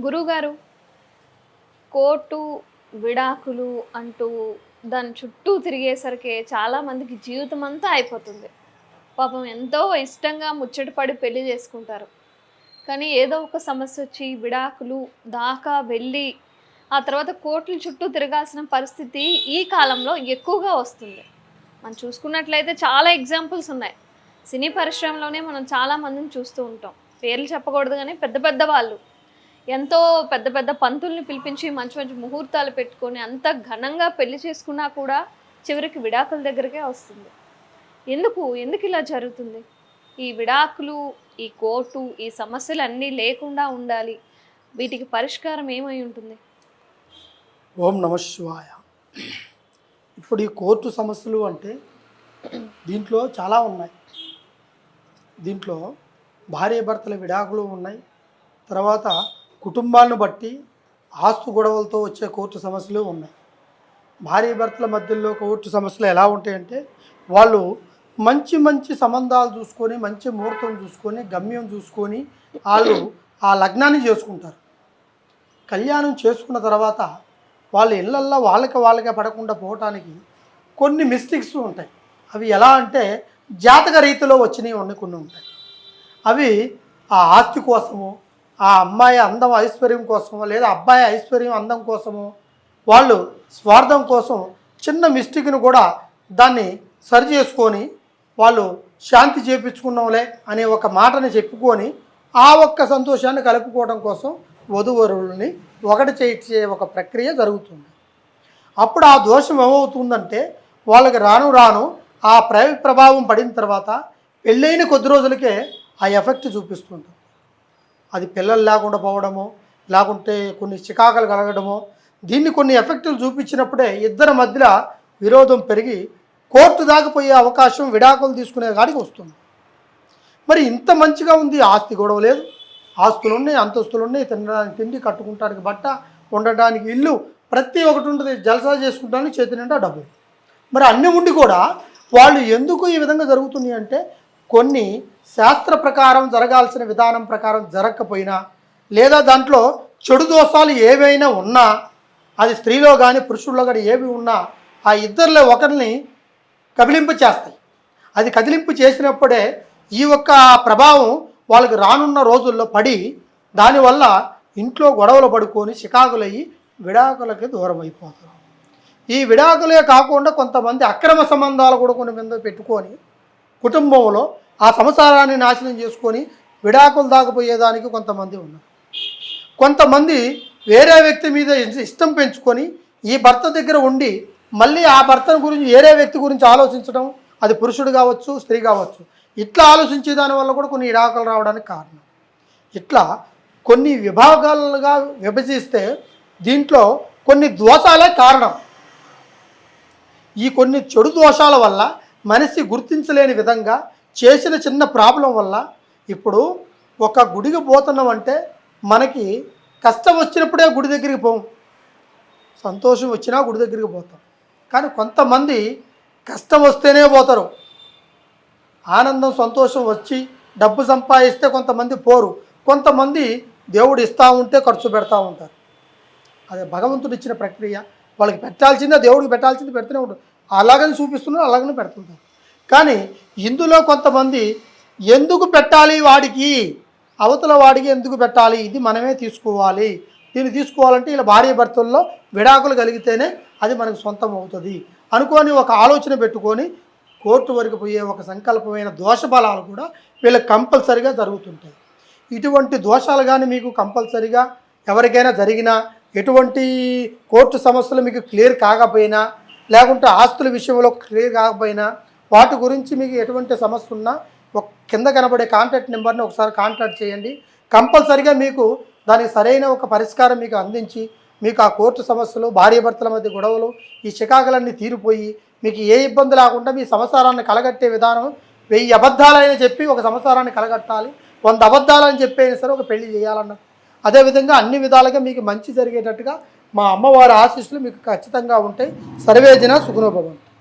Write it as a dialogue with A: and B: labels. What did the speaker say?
A: గురువుగారు, కోర్టు, విడాకులు అంటూ దాని చుట్టూ తిరిగేసరికే చాలామందికి జీవితమంతా అయిపోతుంది. పాపం ఎంతో ఇష్టంగా ముచ్చట పడి పెళ్లి చేసుకుంటారు. కానీ ఏదో ఒక సమస్యొచ్చి విడాకులు దాకా వెళ్ళి, ఆ తర్వాత కోర్టుల చుట్టూ తిరగాల్సిన పరిస్థితి ఈ కాలంలో ఎక్కువగా వస్తుంది. మనం చూసుకున్నట్లయితే చాలా ఎగ్జాంపుల్స్ ఉన్నాయి. సినీ పరిశ్రమలోనే మనం చాలా మందిని చూస్తూ ఉంటాం. పేర్లు చెప్పకూడదు గానీ పెద్ద పెద్ద వాళ్ళు. ఎంతో పెద్ద పెద్ద పంతుల్ని పిలిపించి మంచి మంచి ముహూర్తాలు పెట్టుకొని అంత ఘనంగా పెళ్లి చేసుకున్నా కూడా చివరికి విడాకుల దగ్గరికే వస్తుంది. ఎందుకిలా జరుగుతుంది? ఈ విడాకులు, ఈ కోర్టు, ఈ సమస్యలన్నీ లేకుండా ఉండాలి. వీటికి పరిష్కారం ఏమై ఉంటుంది?
B: ఓం నమ శివాయ. ఇప్పుడు ఈ కోర్టు సమస్యలు అంటే దీంట్లో చాలా ఉన్నాయి. దీంట్లో భార్యాభర్తల విడాకులు ఉన్నాయి. తర్వాత కుటుంబాలను బట్టి ఆస్తు గొడవలతో వచ్చే కోర్టు సమస్యలు ఉన్నాయి. భార్యాభర్తల మధ్యలో కోర్టు సమస్యలు ఎలా ఉంటాయంటే, వాళ్ళు మంచి మంచి సంబంధాలు చూసుకొని, మంచి ముహూర్తం చూసుకొని, గమ్యం చూసుకొని వాళ్ళు ఆ లగ్నాన్ని చేసుకుంటారు. కళ్యాణం చేసుకున్న తర్వాత వాళ్ళ ఇళ్ళల్లో వాళ్ళకే పడకుండా పోవటానికి కొన్ని మిస్టేక్స్ ఉంటాయి. అవి ఎలా అంటే జాతక రీతిలో వచ్చినవి కొన్ని ఉంటాయి. అవి ఆ ఆస్తి కోసము, ఆ అమ్మాయి అందం ఐశ్వర్యం కోసమో, లేదా అబ్బాయి ఐశ్వర్యం అందం కోసమో, వాళ్ళు స్వార్థం కోసం చిన్న మిస్టేక్ను కూడా దాన్ని సరి చేసుకొని వాళ్ళు శాంతి చేపించుకున్నాంలే అనే ఒక మాటని చెప్పుకొని ఆ ఒక్క సంతోషాన్ని కలుపుకోవడం కోసం వధూవరుల్ని ఒకటి చేయించే ఒక ప్రక్రియ జరుగుతుంది. అప్పుడు ఆ దోషం ఏమవుతుందంటే, వాళ్ళకి రాను రాను ఆ ప్రభావం పడిన తర్వాత పెళ్ళైన కొద్ది రోజులకే ఆ ఎఫెక్ట్ చూపిస్తుంటుంది. అది పిల్లలు లేకుండా పోవడమో, లేకుంటే కొన్ని చికాకులు కలగడమో, దీన్ని కొన్ని ఎఫెక్టులు చూపించినప్పుడే ఇద్దరి మధ్యలో విరోధం పెరిగి కోర్టు దాకపోయే అవకాశం విడాకులు తీసుకునే కాడికి వస్తుంది. మరి ఇంత మంచిగా ఉంది, ఆస్తి గొడవ లేదు, ఆస్తులు ఉన్నాయి, అంతస్తులు ఉన్నాయి, తినడానికి తిండి, కట్టుకుంటానికి బట్ట, ఉండడానికి ఇల్లు, ప్రతి ఒక్కటి ఉంటుంది. జలసా చేసుకుంటానికి చేతి నిండా డబ్బు. మరి అన్నీ ఉండి కూడా వాళ్ళు ఎందుకు ఈ విధంగా జరుగుతున్నాయి అంటే, కొన్ని శాస్త్ర ప్రకారం జరగాల్సిన విధానం ప్రకారం జరగకపోయినా, లేదా దాంట్లో చెడు దోషాలు ఏవైనా ఉన్నా, అది స్త్రీలో కానీ పురుషుల్లో కానీ ఏవి ఉన్నా ఆ ఇద్దరిలో ఒకరిని కదిలింపు చేస్తాయి. అది కదిలింపు చేసినప్పుడే ఈ యొక్క ప్రభావం వాళ్ళకి రానున్న రోజుల్లో పడి, దానివల్ల ఇంట్లో గొడవలు పడుకొని చికాకులయ్యి విడాకులకి దూరం అయిపోతారు. ఈ విడాకులే కాకుండా కొంతమంది అక్రమ సంబంధాలు కూడా కొన్ని మీద పెట్టుకొని కుటుంబంలో ఆ సంసారాన్ని నాశనం చేసుకొని విడాకులు దాకపోయేదానికి కొంతమంది ఉన్నారు. కొంతమంది వేరే వ్యక్తి మీద ఇష్టం పెంచుకొని ఈ భర్త దగ్గర ఉండి మళ్ళీ ఆ భర్తను గురించి వేరే వ్యక్తి గురించి ఆలోచించడం, అది పురుషుడు కావచ్చు, స్త్రీ కావచ్చు, ఇట్లా ఆలోచించే దానివల్ల కూడా కొన్ని విడాకులు రావడానికి కారణం. ఇట్లా కొన్ని విభాగాలుగా విభజిస్తే దీంట్లో కొన్ని దోషాలే కారణం. ఈ కొన్ని చెడు దోషాల వల్ల మనిషి గుర్తించలేని విధంగా చేసిన చిన్న ప్రాబ్లం వల్ల ఇప్పుడు ఒక గుడికి పోతున్నామంటే మనకి కష్టం వచ్చినప్పుడే గుడి దగ్గరికి పోం, సంతోషం వచ్చినా గుడి దగ్గరికి పోతాం. కానీ కొంతమంది కష్టం వస్తేనే పోతారు. ఆనందం సంతోషం వచ్చి డబ్బు సంపాదిస్తే కొంతమంది పోరు, కొంతమంది దేవుడు ఇస్తూ ఉంటే ఖర్చు పెడతా ఉంటారు. అదే భగవంతుడు ఇచ్చిన ప్రక్రియ. వాళ్ళకి పెట్టాల్సిందే, దేవుడికి పెట్టాల్సింది పెడుతూనే ఉంటారు. అలాగని చూపిస్తున్నారు, అలాగనే పెడుతుంటారు. కానీ ఇందులో కొంతమంది ఎందుకు పెట్టాలి, వాడికి అవతల వాడికి ఎందుకు పెట్టాలి, ఇది మనమే తీసుకోవాలి, దీన్ని తీసుకోవాలంటే ఇలా భార్యాభర్తల్లో విడాకులు కలిగితేనే అది మనకు సొంతం అవుతుంది అనుకొని ఒక ఆలోచన పెట్టుకొని కోర్టు వరకు పోయే ఒక సంకల్పమైన దోష బలాలు కూడా వీళ్ళకి కంపల్సరిగా జరుగుతుంటాయి. ఇటువంటి దోషాలు కానీ మీకు కంపల్సరిగా ఎవరికైనా జరిగినా, ఎటువంటి కోర్టు సమస్యలు మీకు క్లియర్ కాకపోయినా, లేకుంటే ఆస్తుల విషయంలో క్లియర్ కాకపోయినా, వాటి గురించి మీకు ఎటువంటి సమస్య ఉన్నా ఒక కింద కనబడే కాంటాక్ట్ నెంబర్ని ఒకసారి కాంటాక్ట్ చేయండి. కంపల్సరిగా మీకు దానికి సరైన ఒక పరిష్కారం మీకు అందించి, మీకు ఆ కోర్టు సమస్యలు, భార్యాభర్తల మధ్య గొడవలు, ఈ చికాకులన్నీ తీరిపోయి మీకు ఏ ఇబ్బంది లేకుండా మీ సంసారాన్ని కలగట్టే విధానం. 1000 అబద్ధాలైనా చెప్పి ఒక సంసారాన్ని కలగట్టాలి, 100 అబద్ధాలని చెప్పైనా సరే ఒక పెళ్లి చేయాలన్నారు. అదేవిధంగా అన్ని విధాలుగా మీకు మంచి జరిగేటట్టుగా మా అమ్మవారి ఆశీస్సులు మీకు ఖచ్చితంగా ఉంటాయి. సర్వేజన సుగుణోభవంతు.